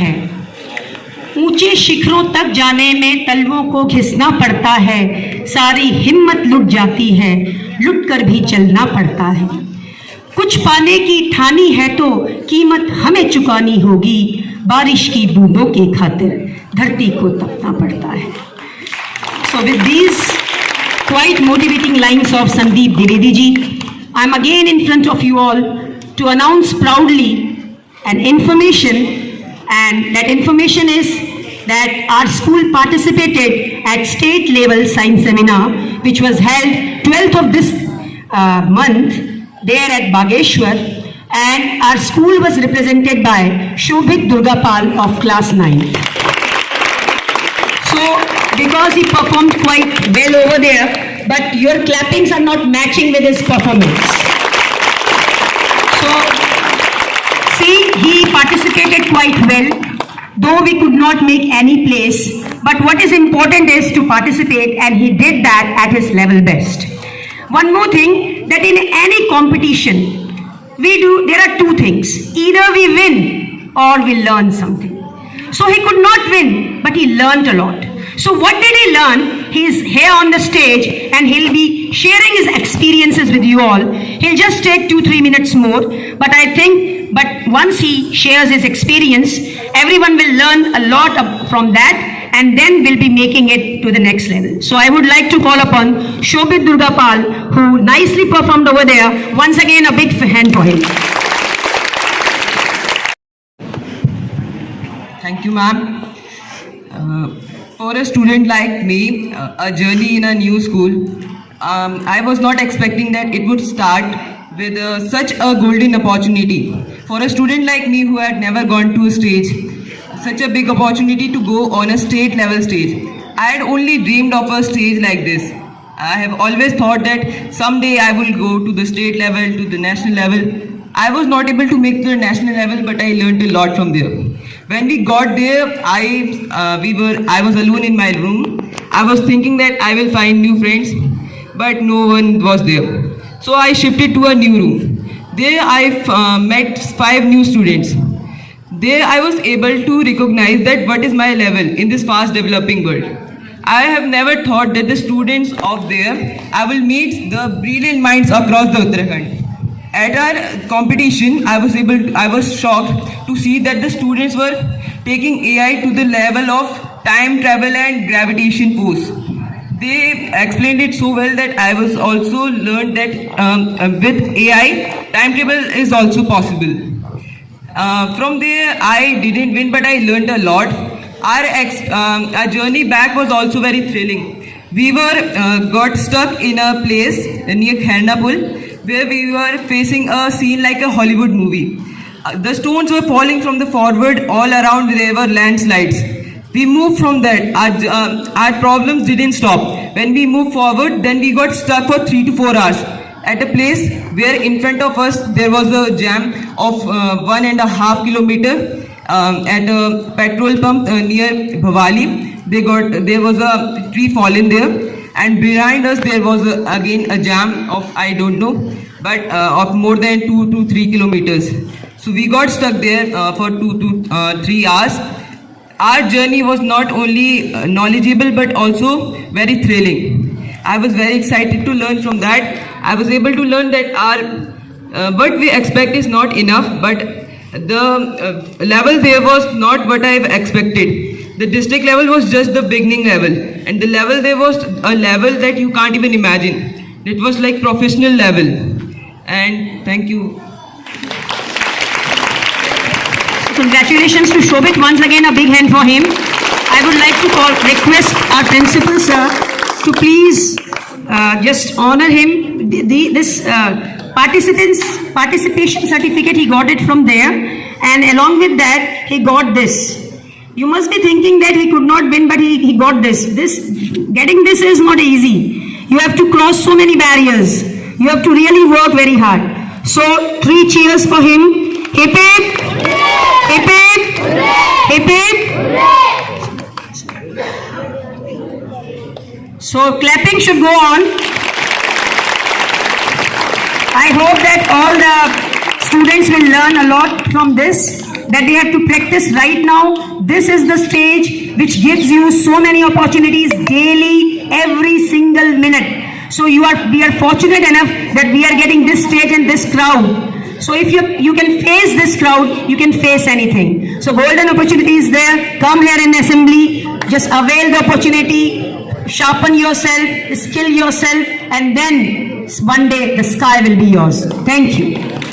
है। ऊंचे शिखरों तक जाने में तलवों को घिसना पड़ता है, सारी हिम्मत लुट जाती है, लुट कर भी चलना पड़ता है। कुछ पाने की ठानी है तो कीमत हमें चुकानी होगी, बारिश की बूंदों की खातिर धरती को तपना पड़ता है। So with these quite motivating lines of Sandeep Dwivedi ji, I am again in front of you all to announce proudly an information, and that information is that our school participated at state level science seminar which was held 12th of this month there at Bageshwar, and our school was represented by Shobhit Durgapal of class 9. So because he performed quite well over there, but your clappings are not matching with his performance. So see, he participated quite well, though we could not make any place, but what is important is to participate, and he did that at his level best. One more thing, that in any competition there are two things: either we win or we learn something. So he could not win, but he learned a lot. So what did he learn? He is here on the stage and he'll be sharing his experiences with you all. He'll just take 2-3 minutes more, but once he shares his experience, everyone will learn a lot from that, and then we'll be making it to the next level. So I would like to call upon Shobhit Durgapal, who nicely performed over there. Once again, a big hand for him. Thank you, ma'am. For a student like me, a journey in a new school, I was not expecting that it would start with such a golden opportunity. For a student like me who had never gone to a stage, such a big opportunity to go on a state level stage. I had only dreamed of a stage like this. I have always thought that someday I will go to the state level, to the national level. I was not able to make the national level, but I learned a lot from there. When we got there, I was alone in my room. I was thinking that I will find new friends, but no one was there. So I shifted to a new room. There I met 5 new students. There I was able to recognize that what is my level in this fast developing world. I have never thought that the students of there, I will meet the brilliant minds across the Uttarakhand. At our competition, I was shocked to see that the students were taking AI to the level of time travel and gravitation force. They explained it so well that I was also learned that with AI, time travel is also possible. From there, I didn't win, but I learned a lot. Our journey back was also very thrilling. We got stuck in a place near Khairnapur, where we were facing a scene like a Hollywood movie. The stones were falling from the forward, all around there were landslides. We moved from that. Our problems didn't stop. When we moved forward, then we got stuck for 3 to 4 hours at a place where in front of us there was a jam of 1.5 kilometer at a petrol pump near Bhavali. There was a tree fallen there. And behind us there was again a jam of, I don't know, but of more than 2 to 3 kilometers. So we got stuck there for 2 to 3 hours. Our journey was not only knowledgeable but also very thrilling. I was very excited to learn from that. I was able to learn that what we expect is not enough, but the level there was not what I expected. The district level was just the beginning level, and the level there was a level that you can't even imagine. It was like professional level. And thank you. Congratulations to Shobhit. Once again, a big hand for him. I would like to request our principal sir to please just honor him. This participation certificate, he got it from there, and along with that he got this. You must be thinking that he could not win, but he got this. Getting this is not easy. You have to cross so many barriers. You have to really work very hard. So 3 cheers for him. Hip hip, hip hip, hip hip. So clapping should go on. I hope that all the students will learn a lot from this. that they have to practice right now. This is the stage which gives you so many opportunities daily, every single minute. So we are fortunate enough that we are getting this stage and this crowd. So if you can face this crowd, you can face anything. So golden opportunity is there. Come here in assembly, just avail the opportunity, sharpen yourself, skill yourself, and then one day the sky will be yours. Thank you.